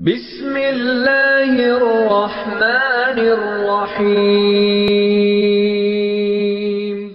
बिस्मिल्लाहिर्रहमानिर्रहीम।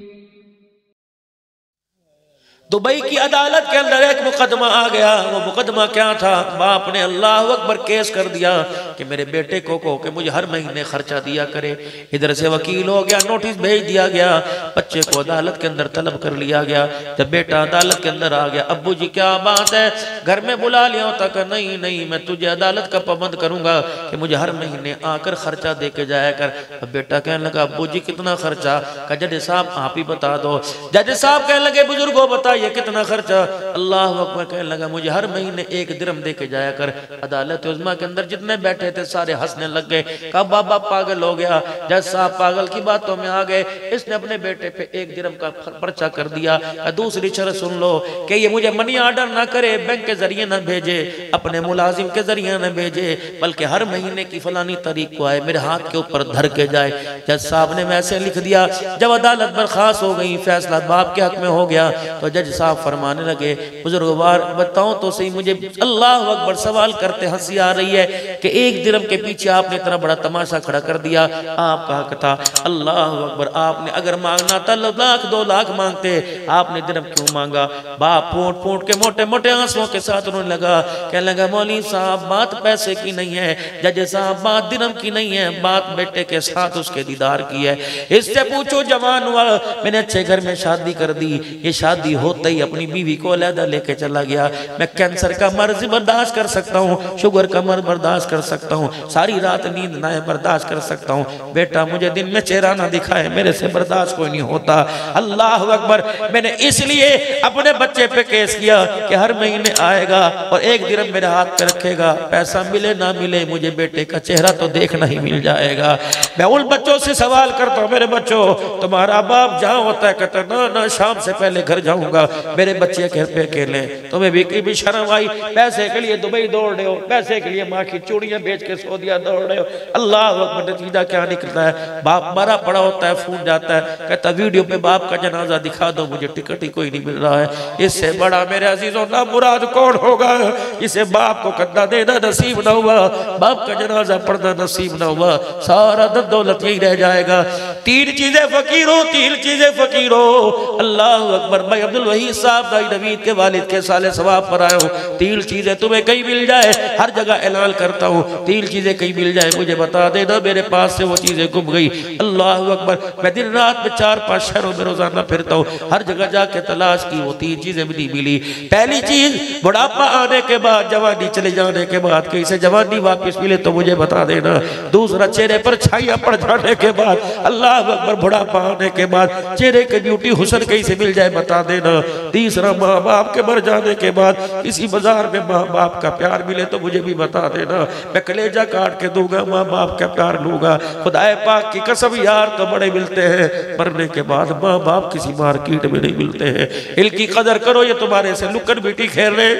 दुबई की अदालत के अंदर एक मुकदमा आ गया। वो मुकदमा क्या था? बाप ने अल्लाह अकबर केस कर दिया कि मेरे बेटे को कि मुझे हर महीने खर्चा दिया करे। इधर से वकील हो गया, नोटिस भेज दिया गया, बच्चे को अदालत के अंदर तलब कर लिया गया। जब बेटा अदालत के अंदर आ गया, अब्बू जी क्या बात है? घर में बुला लिया होता कि नहीं नहीं, मैं तुझे अदालत का पाबंद करूंगा कि मुझे हर महीने आकर खर्चा दे के जाया कर। अब बेटा कहने लगा, अब्बू जी कितना खर्चा? का जज साहब आप ही बता दो। जज साहब कहने लगे, बुजुर्गों बताइए कितना खर्चा? अल्लाह अकबर कहने लगा, मुझे हर महीने 1 दिरहम दे के जाया कर। अदालत उज़्मा के अंदर जितने बैठे थे सारे हंसने लग गए। कहा बाबा पागल हो गया। जज साहब पागल की बातों में आ गए। इसने अपने बेटे पे 1 दिरहम का पर्चा कर दिया। दूसरी शर्त सुन लो कि ये मुझे मनी ऑर्डर ना करे, बैंक के जरिए ना भेजे, अपने मुलाजिम के जरिए ना भेजे, बल्कि हर महीने की फलानी तारीख को आए, मेरे हाथ के ऊपर धर के जाए। जज साहब ने वैसे लिख दिया। जब अदालत बर्खास्त हो गई, फैसला बाप के हक में हो गया, तो जज साहब फरमाने लगे, बुजुर्गवार बताओ तो सही मुझे, अल्लाह अकबर सवाल करते हंसी आ रही है कि 1 दिरहम के पीछे आपने इतना बड़ा तमाशा खड़ा कर दिया। आपका हक था। अल्लाह अकबर, आपने अगर मांगना था 1 लाख 2 लाख मांगते, आपने दिरहम क्यों मांगा? बाप फूट फूट के मोटे मोटे आंसुओं के साथ रोने लगा। कहने लगा, मौलवी साहब बात पैसे की नहीं है, जज साहब बात दिरहम की नहीं है, बात बेटे के साथ उसके दीदार की है। इससे पूछो जवान हुआ, मैंने अच्छे घर में शादी कर दी, ये शादी होते ही अपनी बीवी को अलहदा लेके चला गया। मैं कैंसर का मर्ज बर्दाश्त कर सकता हूँ, शुगर का मर्ज बर्दाश्त कर सकता हूँ, सारी रात नींद ना बर्दाश्त कर सकता हूँ, बेटा मुझे दिन में चेहरा ना दिखाए, मेरे से बर्दाश्त कोई नहीं होता। अल्लाह अकबर, मैंने इसलिए अपने बच्चे पे केस किया कि हर महीने आएगा और 1 दिरहम मेरे हाथ पे रखेगा, पैसा मिले ना मिले मुझे बेटे का चेहरा तो देखना ही मिल जाएगा। मैं उन बच्चों से सवाल करता हूँ, मेरे बच्चों तुम्हारा बाप जहाँ होता है कहता ना ना शाम से पहले घर जाऊंगा। मेरे बच्चे घर पे अकेले, तुम्हें भी शर्म आई? पैसे के लिए दुबई दौड़ रहे हो, पैसे के लिए माँ की चूड़ियां बेच के सऊदीया दौड़ रहे हो। अल्लाह अकबर, नतीजा क्या निकलता है? बाप मरा पड़ा होता है, फूट जाता है, कहता वीडियो पे बाप का जनाजा दिखा दो, मुझे टिकट ही कोई नहीं मिल रहा है। इससे बड़ा मेरे अजीजों ना मुराद कौन होगा? इसे बाप को कद्दा देना नसीब ना हुआ, बाप का जनाजा पढ़ना नसीब ना हुआ, सारा धन दौलत यही रह जाएगा। 3 चीजें फकीर हो, 3 चीजें फकीर हो। अल्लाह अकबर, भाई अब्दुल वहीद साहब दाई नवीद के वालिद के साले सवाब पर आया हूँ। 3 चीजें तुम्हें कहीं मिल जाए, हर जगह ऐलान करता हूँ, 3 चीजें कहीं मिल जाए मुझे बता देना, मेरे पास से वो चीजें गुम गई। अल्लाह अकबर, मैं दिन रात में 4-5 शहरों में रोजाना फिरता हूँ, हर जगह जाके तलाश की, वो 3 चीजें भी नहीं मिली। पहली चीज, बुढ़ापा आने के बाद, जवानी चले जाने के बाद कहीं से जवानी वापस मिले तो मुझे बता देना। दूसरा, चेहरे पर छाइयां पड़ जाने के बाद, अल्लाह अकबर, बुढ़ापा आने के बाद चेहरे की ब्यूटी हुस्न कहीं से मिल जाए बता देना। तीसरा, माँ बाप के मर जाने के बाद किसी बाजार में माँ बाप का प्यार मिले तो मुझे भी बता देना, मैं कलेजा काट के दूंगा, माँ बाप का प्यार लूंगा। खुदाए पाक की कसम, यार तो बड़े मिलते हैं, मरने के बाद माँ बाप किसी मार्केट में नहीं मिलते हैं। इनकी कदर करो, ये तुम्हारे से लुकन बीटी खेल रहे,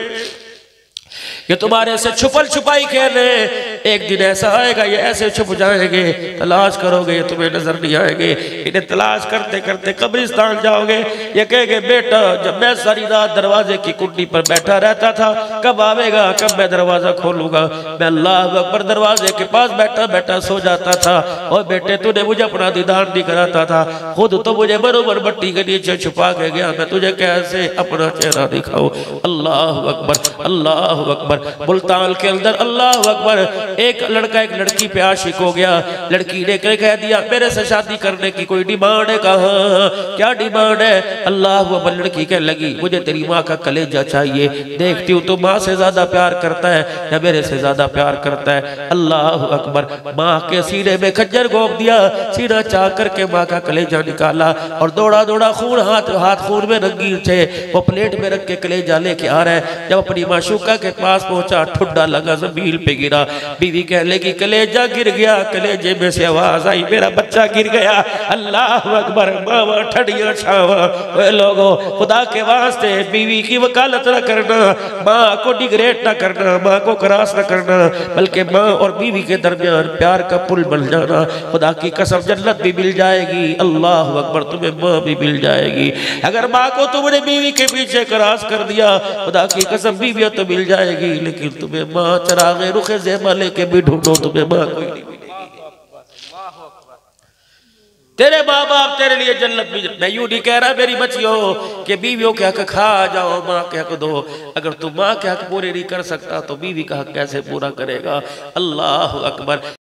ये तुम्हारे से छुपल छुपाई खेल रहे। एक दिन ऐसा आएगा ये ऐसे छुप जाएंगे, तलाश करोगे ये तुम्हें नजर नहीं आएंगे। इन्हें तलाश करते करते कब्रिस्तान जाओगे, ये कहेंगे बेटा जब मैं सारी रात दरवाजे की कुंडी पर बैठा रहता था, कब आवेगा, कब मैं दरवाजा खोलूंगा? मैं अल्लाह अकबर दरवाजे के पास बैठा बैठा सो जाता था। और बेटे तूने मुझे अपना दीदार नहीं कराता था, खुद तो मुझे बरोबर मट्टी के नीचे छुपा के गया, मैं तुझे कैसे अपना चेहरा दिखाऊं? अल्लाह अकबर, अल्लाह अकबर। मुल्तान के अंदर अल्लाह अकबर, एक लड़का एक लड़की पे आशिक हो गया। लड़की ने कह दिया मेरे से शादी करने की कोई डिमांड है? कहा क्या डिमांड है? अल्लाह अकबर, लड़की कहने लगी मुझे तेरी माँ का कलेजा चाहिए। देखती हूँ तो माँ से ज्यादा प्यार करता है या मेरे से ज्यादा प्यार करता है? अल्लाह अकबर, माँ के सीने में खंजर घोंप दिया, सीना चाह करके माँ का कलेजा निकाला और दौड़ा दौड़ा खून हाथ खून में रंगीन थे, वो प्लेट में रख के कलेजा लेके आ रहा है। जब अपनी माशूका के पास पहुंचा, ठुड्डा लगा, जमीन पे गिरा। बीवी कह लेगी कलेजा गिर गया, कलेजे में से आवाज आई मेरा बच्चा गिर गया। अल्लाह अकबर। मावा ठड़िया छावा। वे लोगों खुदा के वास्ते बीवी की वकालत न करना, माँ को डिग्रेड न करना, माँ को क्रॉस न करना, बल्कि माँ और बीवी के दरमियान प्यार का पुल बन जाना। खुदा की कसम जन्नत भी मिल जाएगी, अल्लाह अकबर, तुम्हें माँ भी मिल जाएगी। अगर माँ को तुमने बीवी के पीछे क्रॉस कर दिया, खुदा की कसम बीवियाँ तो मिल जाएगी, लेकिन तुम्हें माँ चरागे रुखे ज़ेमा लेके भी ढूंढो, तुम्हें माँ कोई नहीं मिलेगी। तेरे माँ बाप तेरे लिए जन्नत में। मैं यूं नहीं कह रहा मेरी बच्चियों कि बीवियों के हक खा जाओ, माँ के हक दो। अगर तू माँ के हक पूरे नहीं कर सकता तो बीवी का हक कैसे पूरा करेगा? अल्लाह अकबर।